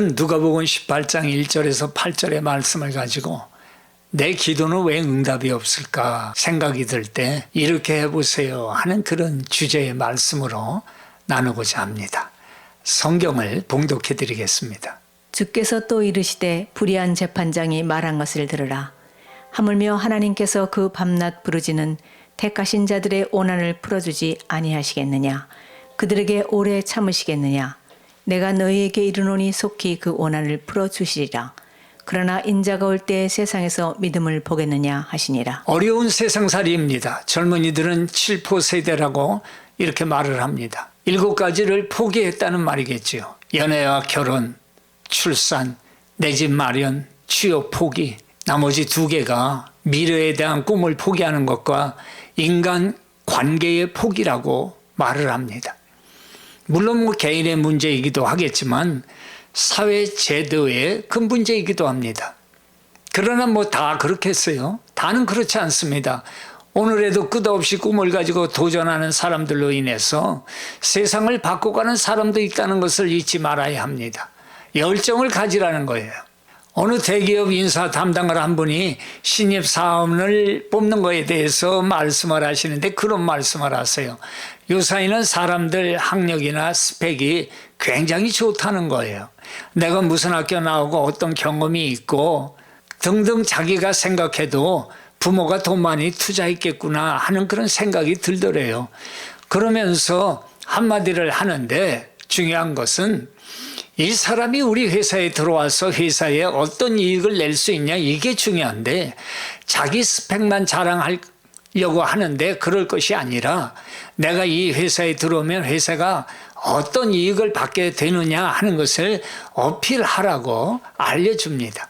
오늘은 누가복음 18장 1절에서 8절의 말씀을 가지고 내 기도는 왜 응답이 없을까 생각이 들 때 이렇게 해보세요 하는 그런 주제의 말씀으로 나누고자 합니다. 성경을 봉독해 드리겠습니다. 주께서 또 이르시되 불의한 재판장이 말한 것을 들으라. 하물며 하나님께서 그 밤낮 부르짖는 택하신 자들의 오난을 풀어주지 아니하시겠느냐. 그들에게 오래 참으시겠느냐. 내가 너희에게 이르노니 속히 그 오난을 풀어주시리라. 그러나 인자가 올 때 세상에서 믿음을 보겠느냐 하시니라. 어려운 세상살이입니다. 젊은이들은 7포 세대라고 이렇게 말을 합니다. 7가지를 포기했다는 말이겠지요. 연애와 결혼, 출산, 내 집 마련, 취업 포기. 나머지 2개가 미래에 대한 꿈을 포기하는 것과 인간 관계의 포기라고 말을 합니다. 물론 개인의 문제이기도 하겠지만 사회 제도의 큰 문제이기도 합니다. 그러나 다 그렇겠어요? 다는 그렇지 않습니다. 오늘에도 끝없이 꿈을 가지고 도전하는 사람들로 인해서 세상을 바꿔가는 사람도 있다는 것을 잊지 말아야 합니다. 열정을 가지라는 거예요. 어느 대기업 인사 담당을 한 분이 신입사원을 뽑는 거에 대해서 말씀을 하시는데 그런 말씀을 하세요. 요사이는 사람들 학력이나 스펙이 굉장히 좋다는 거예요. 내가 무슨 학교 나오고 어떤 경험이 있고 등등 자기가 생각해도 부모가 돈 많이 투자했겠구나 하는 그런 생각이 들더래요. 그러면서 한마디를 하는데 중요한 것은 이 사람이 우리 회사에 들어와서 회사에 어떤 이익을 낼 수 있냐 이게 중요한데 자기 스펙만 자랑하려고 하는데 그럴 것이 아니라 내가 이 회사에 들어오면 회사가 어떤 이익을 받게 되느냐 하는 것을 어필하라고 알려줍니다.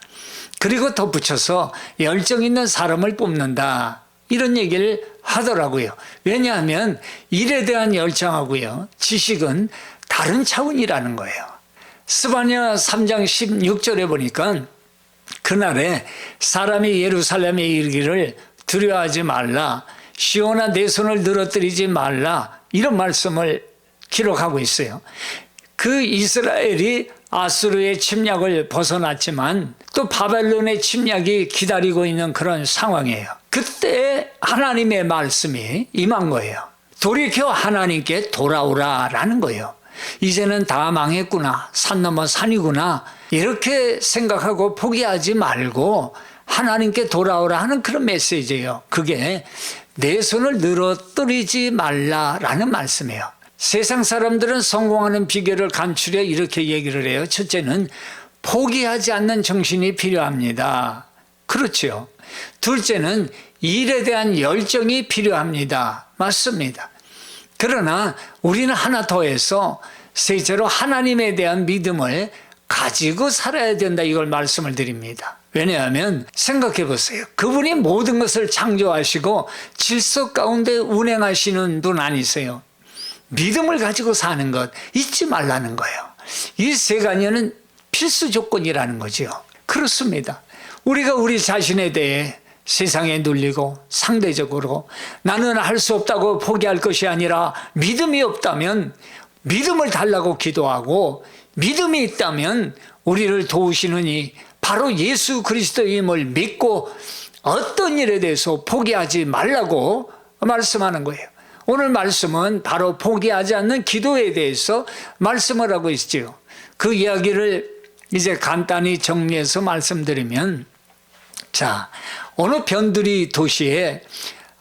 그리고 덧붙여서 열정 있는 사람을 뽑는다 이런 얘기를 하더라고요. 왜냐하면 일에 대한 열정하고요 지식은 다른 차원이라는 거예요. 스바냐 3장 16절에 보니까 그날에 사람이 예루살렘에 이르기를 두려워하지 말라 시온아 내 손을 늘어뜨리지 말라 이런 말씀을 기록하고 있어요. 그 이스라엘이 아수르의 침략을 벗어났지만 또 바벨론의 침략이 기다리고 있는 그런 상황이에요. 그때 하나님의 말씀이 임한 거예요. 돌이켜 하나님께 돌아오라라는 거예요. 이제는 다 망했구나. 산 넘어 산이구나. 이렇게 생각하고 포기하지 말고 하나님께 돌아오라 하는 그런 메시지예요. 그게 내 손을 늘어뜨리지 말라라는 말씀이에요. 세상 사람들은 성공하는 비결을 간추려 이렇게 얘기를 해요. 첫째는 포기하지 않는 정신이 필요합니다. 그렇죠. 둘째는 일에 대한 열정이 필요합니다. 맞습니다. 그러나 우리는 하나 더해서 셋째로 하나님에 대한 믿음을 가지고 살아야 된다 이걸 말씀을 드립니다. 왜냐하면 생각해 보세요. 그분이 모든 것을 창조하시고 질서 가운데 운행하시는 분 아니세요. 믿음을 가지고 사는 것 잊지 말라는 거예요. 이 3가지는 필수 조건이라는 거죠. 그렇습니다. 우리가 우리 자신에 대해 세상에 눌리고 상대적으로 나는 할 수 없다고 포기할 것이 아니라 믿음이 없다면 믿음을 달라고 기도하고 믿음이 있다면 우리를 도우시는 이 바로 예수 그리스도임을 믿고 어떤 일에 대해서 포기하지 말라고 말씀하는 거예요. 오늘 말씀은 바로 포기하지 않는 기도에 대해서 말씀을 하고 있죠. 그 이야기를 이제 간단히 정리해서 말씀드리면 자, 어느 변두리 도시에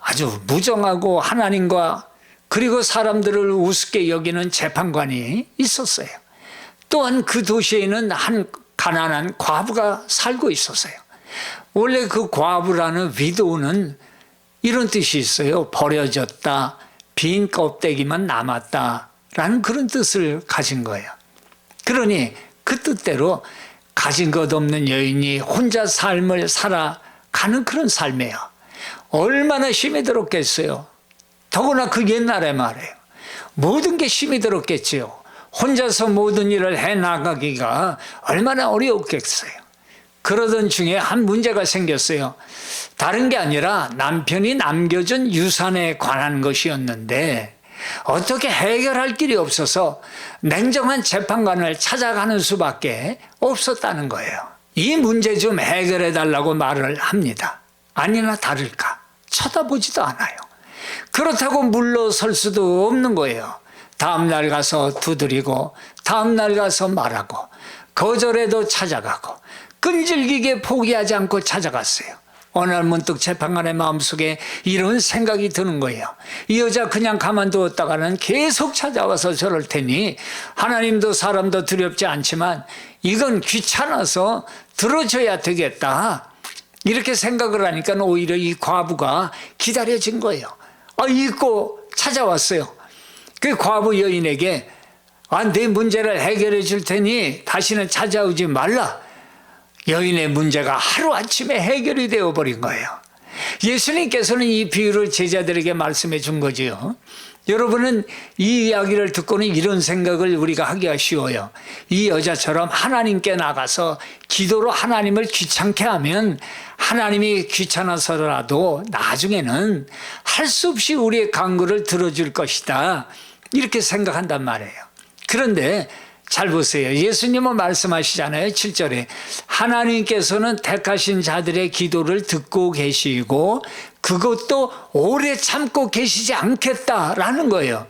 아주 무정하고 하나님과 그리고 사람들을 우습게 여기는 재판관이 있었어요. 또한 그 도시에는 한 가난한 과부가 살고 있었어요. 원래 그 과부라는 위도우는 이런 뜻이 있어요. 버려졌다, 빈 껍데기만 남았다 라는 그런 뜻을 가진 거예요. 그러니 그 뜻대로 가진 것 없는 여인이 혼자 삶을 살아가는 그런 삶이에요. 얼마나 힘이 들었겠어요. 더구나 그 옛날에 말이에요. 모든 게 힘이 들었겠지요. 혼자서 모든 일을 해나가기가 얼마나 어려웠겠어요. 그러던 중에 한 문제가 생겼어요. 다른 게 아니라 남편이 남겨준 유산에 관한 것이었는데 어떻게 해결할 길이 없어서 냉정한 재판관을 찾아가는 수밖에 없었다는 거예요. 이 문제 좀 해결해 달라고 말을 합니다. 아니나 다를까 쳐다보지도 않아요. 그렇다고 물러설 수도 없는 거예요. 다음날 가서 두드리고 다음날 가서 말하고 거절해도 찾아가고 끈질기게 포기하지 않고 찾아갔어요. 어느 날 문득 재판관의 마음속에 이런 생각이 드는 거예요. 이 여자 그냥 가만두었다가는 계속 찾아와서 저럴 테니 하나님도 사람도 두렵지 않지만 이건 귀찮아서 들어줘야 되겠다. 이렇게 생각을 하니까 오히려 이 과부가 기다려진 거예요. 잊고 찾아왔어요. 그 과부 여인에게 내 문제를 해결해 줄 테니 다시는 찾아오지 말라. 여인의 문제가 하루아침에 해결이 되어버린 거예요. 예수님께서는 이 비유를 제자들에게 말씀해 준 거지요. 여러분은 이 이야기를 듣고는 이런 생각을 우리가 하기가 쉬워요. 이 여자처럼 하나님께 나가서 기도로 하나님을 귀찮게 하면 하나님이 귀찮아서라도 나중에는 할 수 없이 우리의 간구를 들어줄 것이다. 이렇게 생각한단 말이에요. 그런데 잘 보세요. 예수님은 말씀하시잖아요. 7절에 하나님께서는 택하신 자들의 기도를 듣고 계시고 그것도 오래 참고 계시지 않겠다라는 거예요.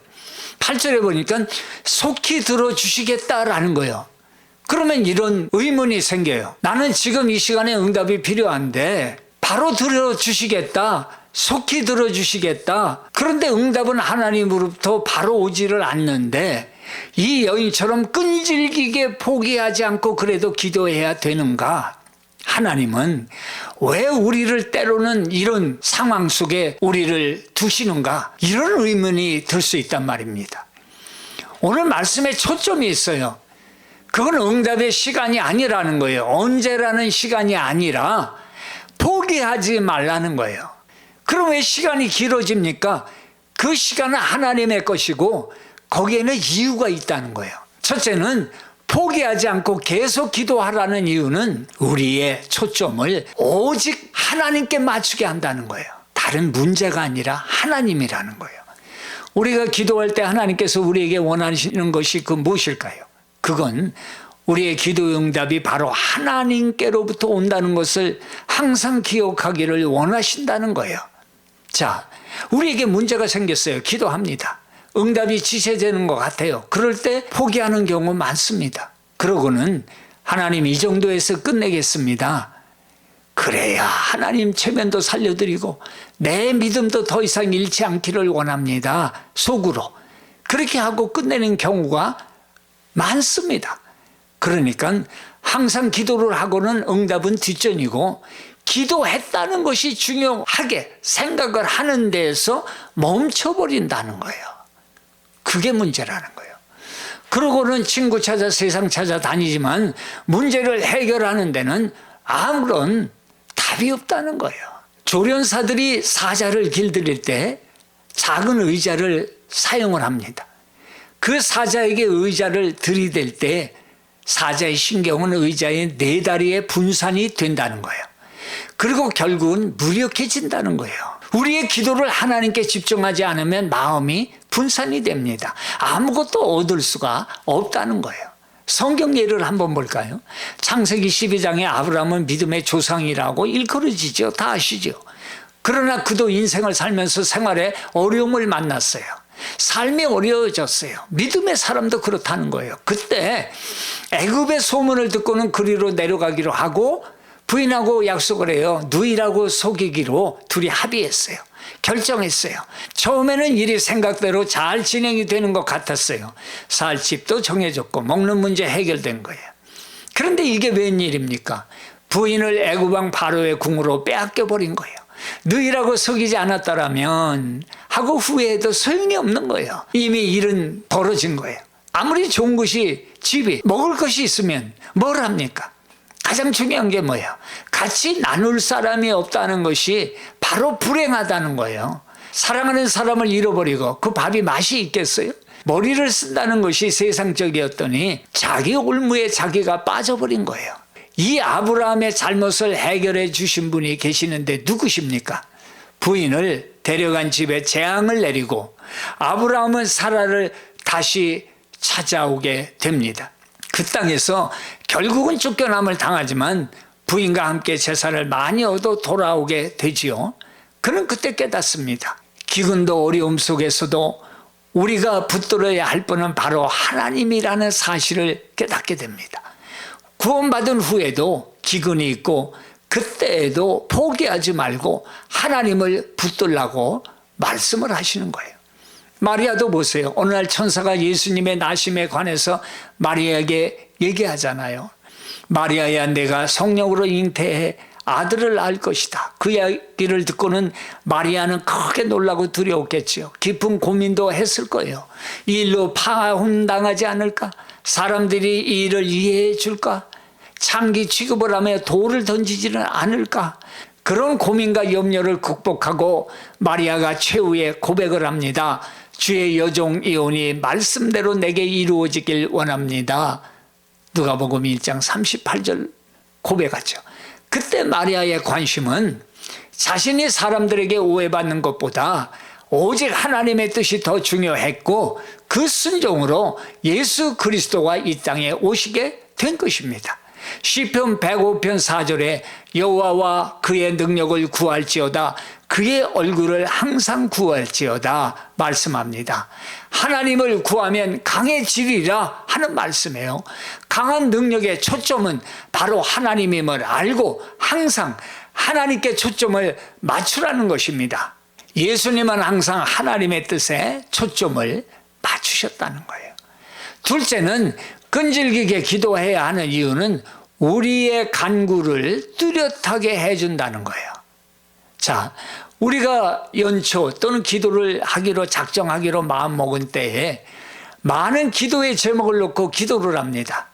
8절에 보니까 속히 들어주시겠다라는 거예요. 그러면 이런 의문이 생겨요. 나는 지금 이 시간에 응답이 필요한데 바로 들어주시겠다. 속히 들어주시겠다. 그런데 응답은 하나님으로부터 바로 오지를 않는데 이 여인처럼 끈질기게 포기하지 않고 그래도 기도해야 되는가? 하나님은 왜 우리를 때로는 이런 상황 속에 우리를 두시는가? 이런 의문이 들 수 있단 말입니다. 오늘 말씀에 초점이 있어요. 그건 응답의 시간이 아니라는 거예요. 언제라는 시간이 아니라 포기하지 말라는 거예요. 그럼 왜 시간이 길어집니까? 그 시간은 하나님의 것이고 거기에는 이유가 있다는 거예요. 첫째는 포기하지 않고 계속 기도하라는 이유는 우리의 초점을 오직 하나님께 맞추게 한다는 거예요. 다른 문제가 아니라 하나님이라는 거예요. 우리가 기도할 때 하나님께서 우리에게 원하시는 것이 무엇일까요? 그건 우리의 기도 응답이 바로 하나님께로부터 온다는 것을 항상 기억하기를 원하신다는 거예요. 자, 우리에게 문제가 생겼어요. 기도합니다. 응답이 지체되는 것 같아요. 그럴 때 포기하는 경우 많습니다. 그러고는 하나님 이 정도에서 끝내겠습니다. 그래야 하나님 체면도 살려드리고 내 믿음도 더 이상 잃지 않기를 원합니다. 속으로. 그렇게 하고 끝내는 경우가 많습니다. 그러니까 항상 기도를 하고는 응답은 뒷전이고 기도했다는 것이 중요하게 생각을 하는 데에서 멈춰버린다는 거예요. 그게 문제라는 거예요. 그러고는 친구 찾아 세상 찾아다니지만 문제를 해결하는 데는 아무런 답이 없다는 거예요. 조련사들이 사자를 길들일 때 작은 의자를 사용을 합니다. 그 사자에게 의자를 들이댈 때 사자의 신경은 의자의 네 다리에 분산이 된다는 거예요. 그리고 결국은 무력해진다는 거예요. 우리의 기도를 하나님께 집중하지 않으면 마음이 분산이 됩니다. 아무것도 얻을 수가 없다는 거예요. 성경 예를 한번 볼까요? 창세기 12장에 아브라함은 믿음의 조상이라고 일컬어지죠. 다 아시죠? 그러나 그도 인생을 살면서 생활에 어려움을 만났어요. 삶이 어려워졌어요. 믿음의 사람도 그렇다는 거예요. 그때 애굽의 소문을 듣고는 그리로 내려가기로 하고 부인하고 약속을 해요. 누이라고 속이기로 둘이 합의했어요. 결정했어요. 처음에는 일이 생각대로 잘 진행이 되는 것 같았어요. 살 집도 정해졌고 먹는 문제 해결된 거예요. 그런데 이게 웬일입니까? 부인을 애굽 왕 바로의 궁으로 빼앗겨 버린 거예요. 누이라고 속이지 않았더라면 하고 후회해도 소용이 없는 거예요. 이미 일은 벌어진 거예요. 아무리 좋은 것이 집이 먹을 것이 있으면 뭘 합니까? 가장 중요한 게 뭐예요? 같이 나눌 사람이 없다는 것이 바로 불행하다는 거예요. 사랑하는 사람을 잃어버리고 그 밥이 맛이 있겠어요? 머리를 쓴다는 것이 세상적이었더니 자기 올무에 자기가 빠져버린 거예요. 이 아브라함의 잘못을 해결해 주신 분이 계시는데 누구십니까? 부인을 데려간 집에 재앙을 내리고 아브라함은 사라를 다시 찾아오게 됩니다. 그 땅에서 결국은 쫓겨남을 당하지만 부인과 함께 제사를 많이 얻어 돌아오게 되지요. 그는 그때 깨닫습니다. 기근도 어려움 속에서도 우리가 붙들어야 할 분은 바로 하나님이라는 사실을 깨닫게 됩니다. 구원받은 후에도 기근이 있고 그때에도 포기하지 말고 하나님을 붙들라고 말씀을 하시는 거예요. 마리아도 보세요. 어느 날 천사가 예수님의 나심에 관해서 마리아에게 얘기하잖아요. 마리아야, 내가 성령으로 잉태해 아들을 낳을 것이다. 그 이야기를 듣고는 마리아는 크게 놀라고 두려웠겠지요. 깊은 고민도 했을 거예요. 이 일로 파혼당하지 않을까? 사람들이 이 일을 이해해 줄까? 창기 취급을 하며 돌을 던지지는 않을까? 그런 고민과 염려를 극복하고 마리아가 최후의 고백을 합니다. 주의 여종 이온이 말씀대로 내게 이루어지길 원합니다. 누가복음 1장 38절 고백하죠. 그때 마리아의 관심은 자신이 사람들에게 오해받는 것보다 오직 하나님의 뜻이 더 중요했고 그 순종으로 예수 그리스도가 이 땅에 오시게 된 것입니다. 시편 105편 4절에 여호와와 그의 능력을 구할지어다 그의 얼굴을 항상 구할지어다 말씀합니다. 하나님을 구하면 강해지리라 하는 말씀이에요. 강한 능력의 초점은 바로 하나님임을 알고 항상 하나님께 초점을 맞추라는 것입니다. 예수님은 항상 하나님의 뜻에 초점을 맞추셨다는 거예요. 둘째는 끈질기게 기도해야 하는 이유는 우리의 간구를 뚜렷하게 해준다는 거예요. 자, 우리가 연초 또는 기도를 하기로 작정하기로 마음먹은 때에 많은 기도의 제목을 놓고 기도를 합니다.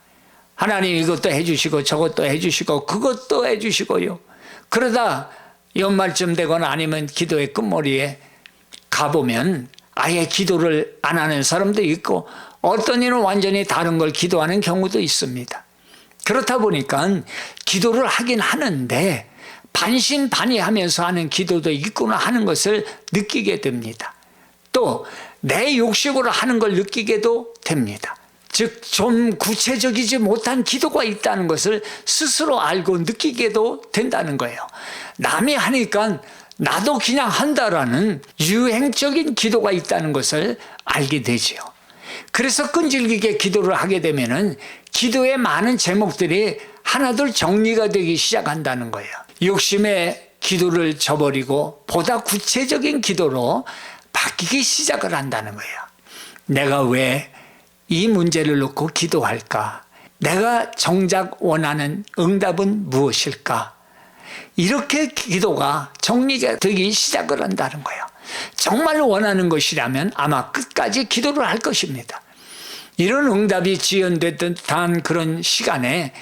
하나님 이것도 해주시고 저것도 해주시고 그것도 해주시고요. 그러다 연말쯤 되거나 아니면 기도의 끝머리에 가보면 아예 기도를 안 하는 사람도 있고 어떤 이는 완전히 다른 걸 기도하는 경우도 있습니다. 그렇다 보니까 기도를 하긴 하는데 반신반의하면서 하는 기도도 있구나 하는 것을 느끼게 됩니다. 또 내 욕심으로 하는 걸 느끼게도 됩니다. 즉 좀 구체적이지 못한 기도가 있다는 것을 스스로 알고 느끼게도 된다는 거예요. 남이 하니까 나도 그냥 한다라는 유행적인 기도가 있다는 것을 알게 되지요. 그래서 끈질기게 기도를 하게 되면은 기도의 많은 제목들이 하나둘 정리가 되기 시작한다는 거예요. 욕심의 기도를 저버리고 보다 구체적인 기도로 바뀌기 시작을 한다는 거예요. 내가 왜 이 문제를 놓고 기도할까? 내가 정작 원하는 응답은 무엇일까? 이렇게 기도가 정리가 되기 시작을 한다는 거예요. 정말 원하는 것이라면 아마 끝까지 기도를 할 것입니다. 이런 응답이 지연됐던 단 그런 시간에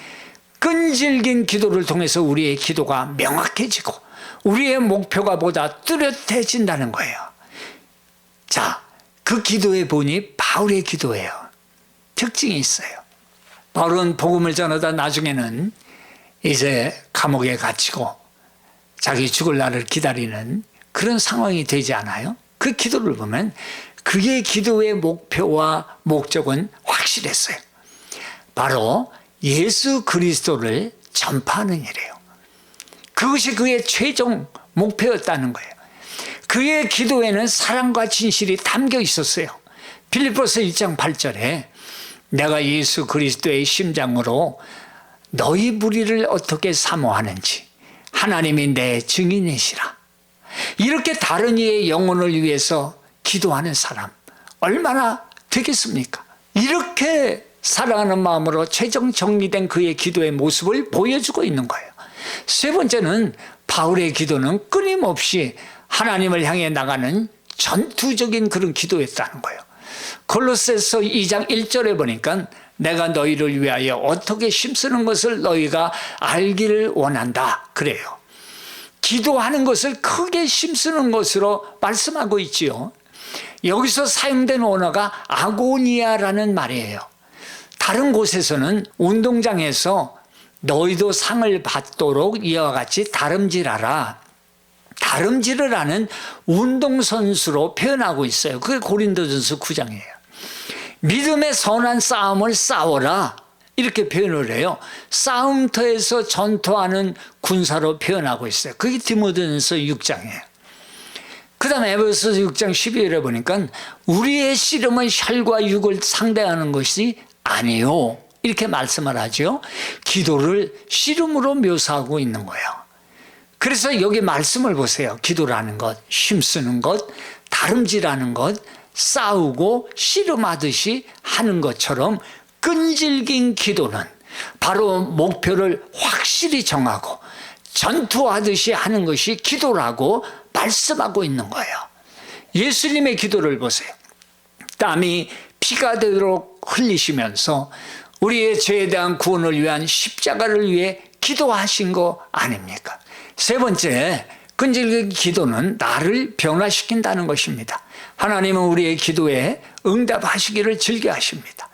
끈질긴 기도를 통해서 우리의 기도가 명확해지고 우리의 목표가 보다 뚜렷해진다는 거예요. 자, 그 기도의 본이 바울의 기도예요. 특징이 있어요. 바울은 복음을 전하다 나중에는 이제 감옥에 갇히고 자기 죽을 날을 기다리는 그런 상황이 되지 않아요? 그 기도를 보면 그의 기도의 목표와 목적은 확실했어요. 바로 예수 그리스도를 전파하는 일이에요. 그것이 그의 최종 목표였다는 거예요. 그의 기도에는 사랑과 진실이 담겨 있었어요. 빌립보서 1장 8절에 내가 예수 그리스도의 심장으로 너희 무리를 어떻게 사모하는지 하나님이 내 증인이시라. 이렇게 다른 이의 영혼을 위해서 기도하는 사람 얼마나 되겠습니까? 이렇게 사랑하는 마음으로 최종 정리된 그의 기도의 모습을 보여주고 있는 거예요. 세 번째는 바울의 기도는 끊임없이 하나님을 향해 나가는 전투적인 그런 기도였다는 거예요. 골로새서 2장 1절에 보니까 내가 너희를 위하여 어떻게 힘쓰는 것을 너희가 알기를 원한다 그래요. 기도하는 것을 크게 힘쓰는 것으로 말씀하고 있지요. 여기서 사용된 언어가 아고니아라는 말이에요. 다른 곳에서는 운동장에서 너희도 상을 받도록 이와 같이 다름질하라. 다름질을 하는 운동선수로 표현하고 있어요. 그게 고린도전서 9장이에요. 믿음의 선한 싸움을 싸워라 이렇게 표현을 해요. 싸움터에서 전투하는 군사로 표현하고 있어요. 그게 디모데전서 6장이에요. 그 다음에 에베소서 6장 12절에 보니까 우리의 씨름은 혈과 육을 상대하는 것이 아니요 이렇게 말씀을 하죠. 기도를 씨름으로 묘사하고 있는 거예요. 그래서 여기 말씀을 보세요. 기도라는 것, 힘쓰는 것, 다름질하는 것, 싸우고 씨름하듯이 하는 것처럼 끈질긴 기도는 바로 목표를 확실히 정하고 전투하듯이 하는 것이 기도라고 말씀하고 있는 거예요. 예수님의 기도를 보세요. 땀이 피가 되도록 흘리시면서 우리의 죄에 대한 구원을 위한 십자가를 위해 기도하신 거 아닙니까? 세 번째, 끈질긴 기도는 나를 변화시킨다는 것입니다. 하나님은 우리의 기도에 응답하시기를 즐겨하십니다.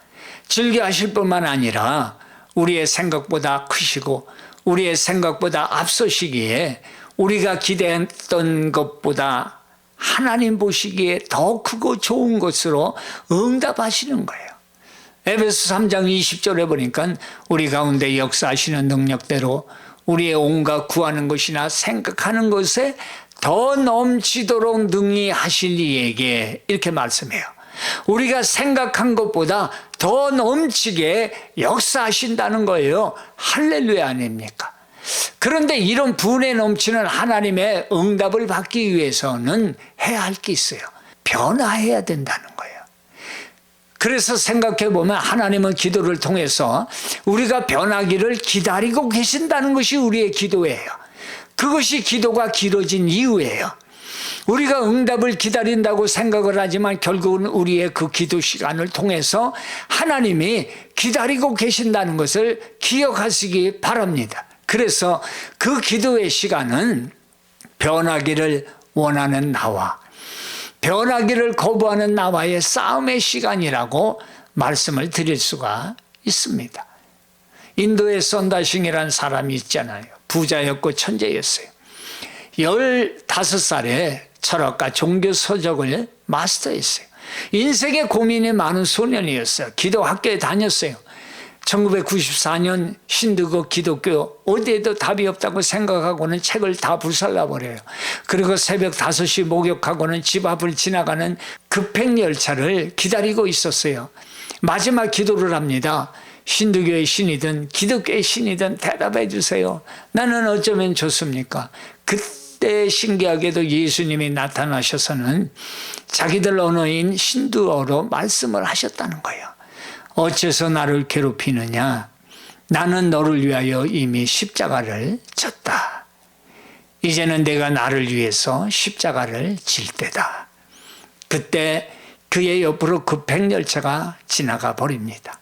즐겨하실 뿐만 아니라 우리의 생각보다 크시고 우리의 생각보다 앞서시기에 우리가 기대했던 것보다 하나님 보시기에 더 크고 좋은 것으로 응답하시는 거예요. 에베소 3장 20절에 보니까 우리 가운데 역사하시는 능력대로 우리의 온갖 구하는 것이나 생각하는 것에 더 넘치도록 능히 하실 이에게 이렇게 말씀해요. 우리가 생각한 것보다 더 넘치게 역사하신다는 거예요. 할렐루야 아닙니까? 그런데 이런 분에 넘치는 하나님의 응답을 받기 위해서는 해야 할 게 있어요. 변화해야 된다는 거예요. 그래서 생각해 보면 하나님은 기도를 통해서 우리가 변하기를 기다리고 계신다는 것이 우리의 기도예요. 그것이 기도가 길어진 이유예요. 우리가 응답을 기다린다고 생각을 하지만 결국은 우리의 그 기도 시간을 통해서 하나님이 기다리고 계신다는 것을 기억하시기 바랍니다. 그래서 그 기도의 시간은 변하기를 원하는 나와 변하기를 거부하는 나와의 싸움의 시간이라고 말씀을 드릴 수가 있습니다. 인도의 선다싱이라는 사람이 있잖아요. 부자였고 천재였어요. 15살에 철학과 종교 서적을 마스터했어요. 인생에 고민이 많은 소년이었어요. 기도 학교에 다녔어요. 1994년 신두교 기독교 어디에도 답이 없다고 생각하고는 책을 다 불살라버려요. 그리고 새벽 5시 목욕하고는 집 앞을 지나가는 급행열차를 기다리고 있었어요. 마지막 기도를 합니다. 신두교의 신이든 기독교의 신이든 대답해 주세요. 나는 어쩌면 좋습니까? 그때 신기하게도 예수님이 나타나셔서는 자기들 언어인 신두어로 말씀을 하셨다는 거예요. 어째서 나를 괴롭히느냐? 나는 너를 위하여 이미 십자가를 졌다. 이제는 내가 나를 위해서 십자가를 질 때다. 그때 그의 옆으로 급행열차가 지나가 버립니다.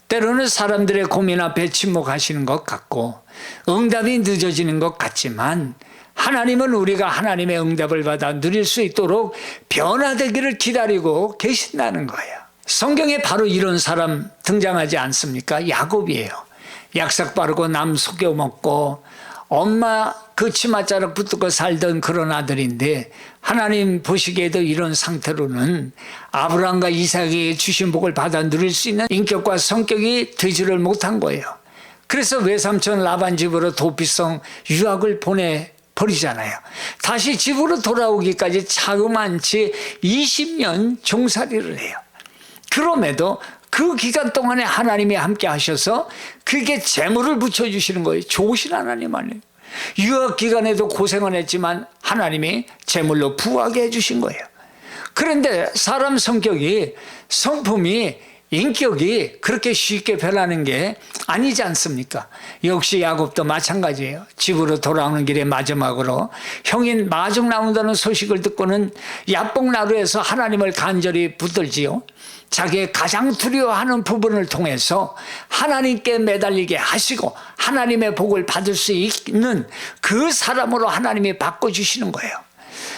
때로는 사람들의 고민 앞에 침묵하시는 것 같고 응답이 늦어지는 것 같지만 하나님은 우리가 하나님의 응답을 받아 누릴 수 있도록 변화되기를 기다리고 계신다는 거예요. 성경에 바로 이런 사람 등장하지 않습니까? 야곱이에요. 약삭 빠르고 남 속여 먹고 엄마 그 치맛자락 붙들고 살던 그런 아들인데 하나님 보시기에도 이런 상태로는 아브라함과 이삭에게 주신 복을 받아 누릴 수 있는 인격과 성격이 되지를 못한 거예요. 그래서 외삼촌 라반 집으로 도피성 유학을 보내버리잖아요. 다시 집으로 돌아오기까지 자그만치 20년 종살이를 해요. 그럼에도 그 기간 동안에 하나님이 함께 하셔서 그게 재물을 붙여주시는 거예요. 좋으신 하나님 아니에요. 유학 기간에도 고생을 했지만 하나님이 재물로 부하게 해주신 거예요. 그런데 사람 성격이 성품이 인격이 그렇게 쉽게 변하는 게 아니지 않습니까? 역시 야곱도 마찬가지예요. 집으로 돌아오는 길에 마지막으로 형인 마중 나온다는 소식을 듣고는 야복나루에서 하나님을 간절히 붙들지요. 자기의 가장 두려워하는 부분을 통해서 하나님께 매달리게 하시고 하나님의 복을 받을 수 있는 그 사람으로 하나님이 바꿔주시는 거예요.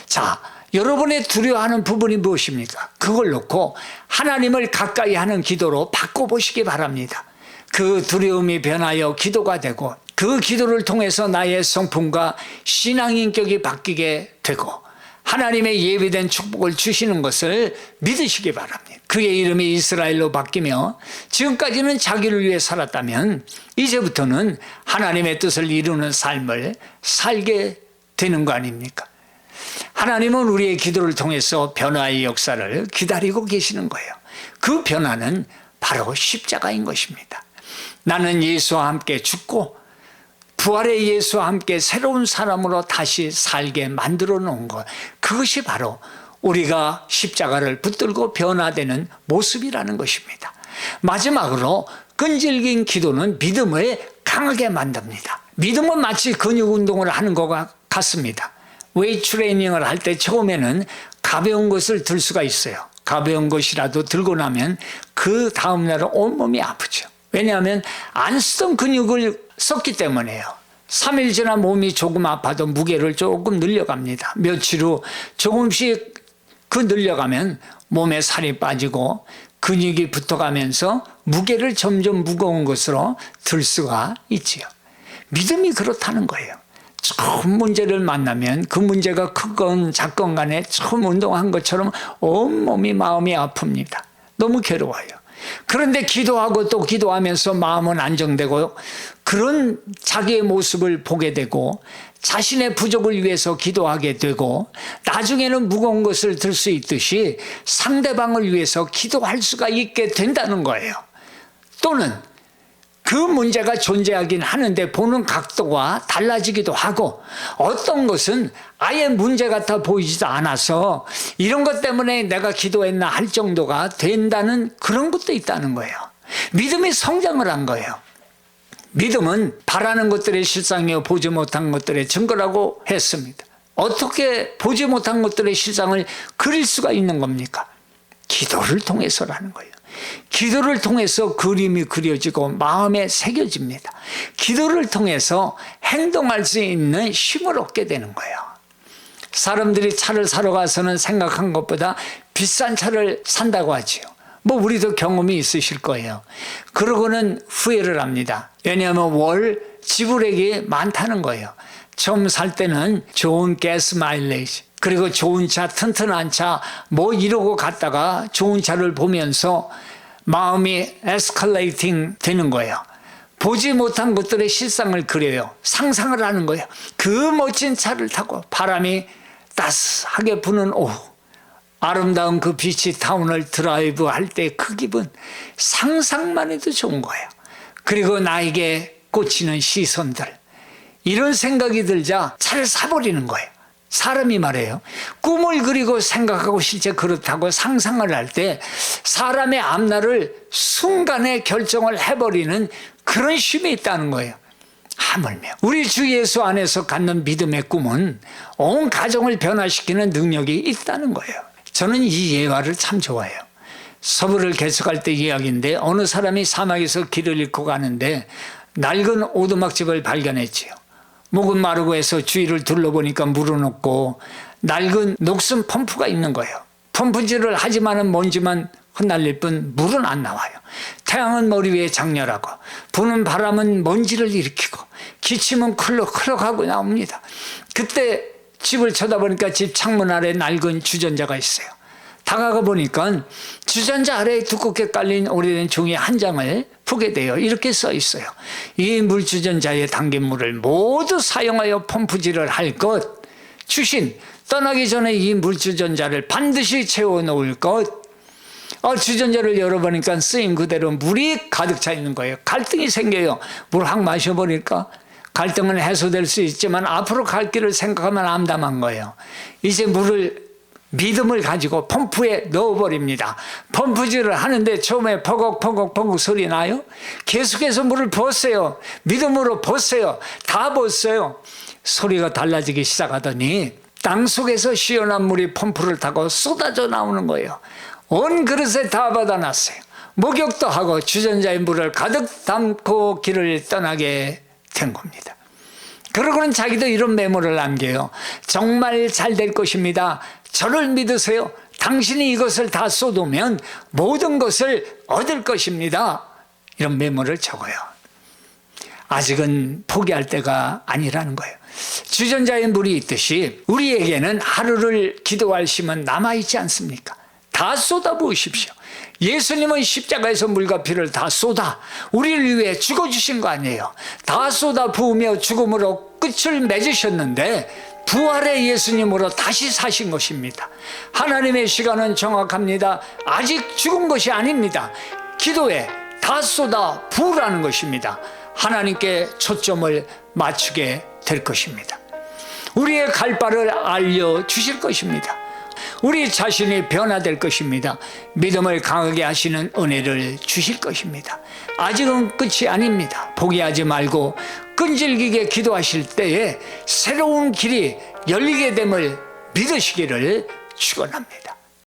자, 여러분의 두려워하는 부분이 무엇입니까? 그걸 놓고 하나님을 가까이 하는 기도로 바꿔보시기 바랍니다. 그 두려움이 변하여 기도가 되고 그 기도를 통해서 나의 성품과 신앙 인격이 바뀌게 되고 하나님의 예비된 축복을 주시는 것을 믿으시기 바랍니다. 그의 이름이 이스라엘로 바뀌며 지금까지는 자기를 위해 살았다면 이제부터는 하나님의 뜻을 이루는 삶을 살게 되는 거 아닙니까? 하나님은 우리의 기도를 통해서 변화의 역사를 기다리고 계시는 거예요. 그 변화는 바로 십자가인 것입니다. 나는 예수와 함께 죽고 부활의 예수와 함께 새로운 사람으로 다시 살게 만들어 놓은 것, 그것이 바로 우리가 십자가를 붙들고 변화되는 모습이라는 것입니다. 마지막으로 끈질긴 기도는 믿음을 강하게 만듭니다. 믿음은 마치 근육 운동을 하는 것과 같습니다. 웨이트 트레이닝을 할 때 처음에는 가벼운 것을 들 수가 있어요. 가벼운 것이라도 들고 나면 그 다음날은 온몸이 아프죠. 왜냐하면 안 쓰던 근육을 썼기 때문에요. 3일 지나 몸이 조금 아파도 무게를 조금 늘려갑니다. 며칠 후 조금씩 그 늘려가면 몸에 살이 빠지고 근육이 붙어가면서 무게를 점점 무거운 것으로 들 수가 있지요. 믿음이 그렇다는 거예요. 처음 문제를 만나면 그 문제가 크건 작건 간에 처음 운동한 것처럼 온몸이 마음이 아픕니다. 너무 괴로워요. 그런데 기도하고 또 기도하면서 마음은 안정되고 그런 자기의 모습을 보게 되고 자신의 부족을 위해서 기도하게 되고 나중에는 무거운 것을 들 수 있듯이 상대방을 위해서 기도할 수가 있게 된다는 거예요. 또는 그 문제가 존재하긴 하는데 보는 각도가 달라지기도 하고 어떤 것은 아예 문제 같아 보이지도 않아서 이런 것 때문에 내가 기도했나 할 정도가 된다는 그런 것도 있다는 거예요. 믿음이 성장을 한 거예요. 믿음은 바라는 것들의 실상이요 보지 못한 것들의 증거라고 했습니다. 어떻게 보지 못한 것들의 실상을 그릴 수가 있는 겁니까? 기도를 통해서라는 거예요. 기도를 통해서 그림이 그려지고 마음에 새겨집니다. 기도를 통해서 행동할 수 있는 힘을 얻게 되는 거예요. 사람들이 차를 사러 가서는 생각한 것보다 비싼 차를 산다고 하지요. 뭐 우리도 경험이 있으실 거예요. 그러고는 후회를 합니다. 왜냐하면 월 지불액이 많다는 거예요. 처음 살 때는 좋은 가스 마일리지 그리고 좋은 차, 튼튼한 차 뭐 이러고 갔다가 좋은 차를 보면서 마음이 에스컬레이팅 되는 거예요. 보지 못한 것들의 실상을 그려요. 상상을 하는 거예요. 그 멋진 차를 타고 바람이 따스하게 부는 오후 아름다운 그 비치 타운을 드라이브 할 때 그 기분 상상만 해도 좋은 거예요. 그리고 나에게 꽂히는 시선들 이런 생각이 들자 차를 사버리는 거예요. 사람이 말해요. 꿈을 그리고 생각하고 실제 그렇다고 상상을 할 때 사람의 앞날을 순간에 결정을 해버리는 그런 힘이 있다는 거예요. 하물며 우리 주 예수 안에서 갖는 믿음의 꿈은 온 가정을 변화시키는 능력이 있다는 거예요. 저는 이 예화를 참 좋아해요. 서부를 개척할 때 이야기인데 어느 사람이 사막에서 길을 잃고 가는데 낡은 오두막집을 발견했지요. 목은 마르고 해서 주위를 둘러보니까 물은 없고 낡은 녹슨 펌프가 있는 거예요. 펌프질을 하지만은 먼지만 흩날릴 뿐 물은 안 나와요. 태양은 머리 위에 장렬하고 부는 바람은 먼지를 일으키고 기침은 클럭클럭하고 나옵니다. 그때 집을 쳐다보니까 집 창문 아래 낡은 주전자가 있어요. 다가가 보니까 주전자 아래에 두껍게 깔린 오래된 종이 한 장을 보게 돼요. 이렇게 써 있어요. 이 물주전자에 담긴 물을 모두 사용하여 펌프질을 할 것. 주신 떠나기 전에 이 물주전자를 반드시 채워 놓을 것. 주전자를 열어보니까 쓰인 그대로 물이 가득 차 있는 거예요. 갈등이 생겨요. 물 확 마셔보니까 갈등은 해소될 수 있지만 앞으로 갈 길을 생각하면 암담한 거예요. 이제 믿음을 가지고 펌프에 넣어버립니다. 펌프질을 하는데 처음에 퍼걱퍼걱 소리 나요? 계속해서 물을 붓어요. 믿음으로 붓어요. 다 붓어요. 소리가 달라지기 시작하더니 땅속에서 시원한 물이 펌프를 타고 쏟아져 나오는 거예요. 온 그릇에 다 받아놨어요. 목욕도 하고 주전자의 물을 가득 담고 길을 떠나게 된 겁니다. 그러고는 자기도 이런 메모를 남겨요. 정말 잘 될 것입니다. 저를 믿으세요. 당신이 이것을 다 쏟으면 모든 것을 얻을 것입니다. 이런 메모를 적어요. 아직은 포기할 때가 아니라는 거예요. 주전자에 물이 있듯이 우리에게는 하루를 기도할 힘은 남아있지 않습니까? 다 쏟아부으십시오. 예수님은 십자가에서 물과 피를 다 쏟아 우리를 위해 죽어주신 거 아니에요. 다 쏟아 부으며 죽음으로 끝을 맺으셨는데 부활의 예수님으로 다시 사신 것입니다. 하나님의 시간은 정확합니다. 아직 죽은 것이 아닙니다. 기도에 다 쏟아 부으라는 것입니다. 하나님께 초점을 맞추게 될 것입니다. 우리의 갈 바를 알려주실 것입니다. 우리 자신이 변화될 것입니다. 믿음을 강하게 하시는 은혜를 주실 것입니다. 아직은 끝이 아닙니다. 포기하지 말고 끈질기게 기도하실 때에 새로운 길이 열리게 됨을 믿으시기를 축원합니다.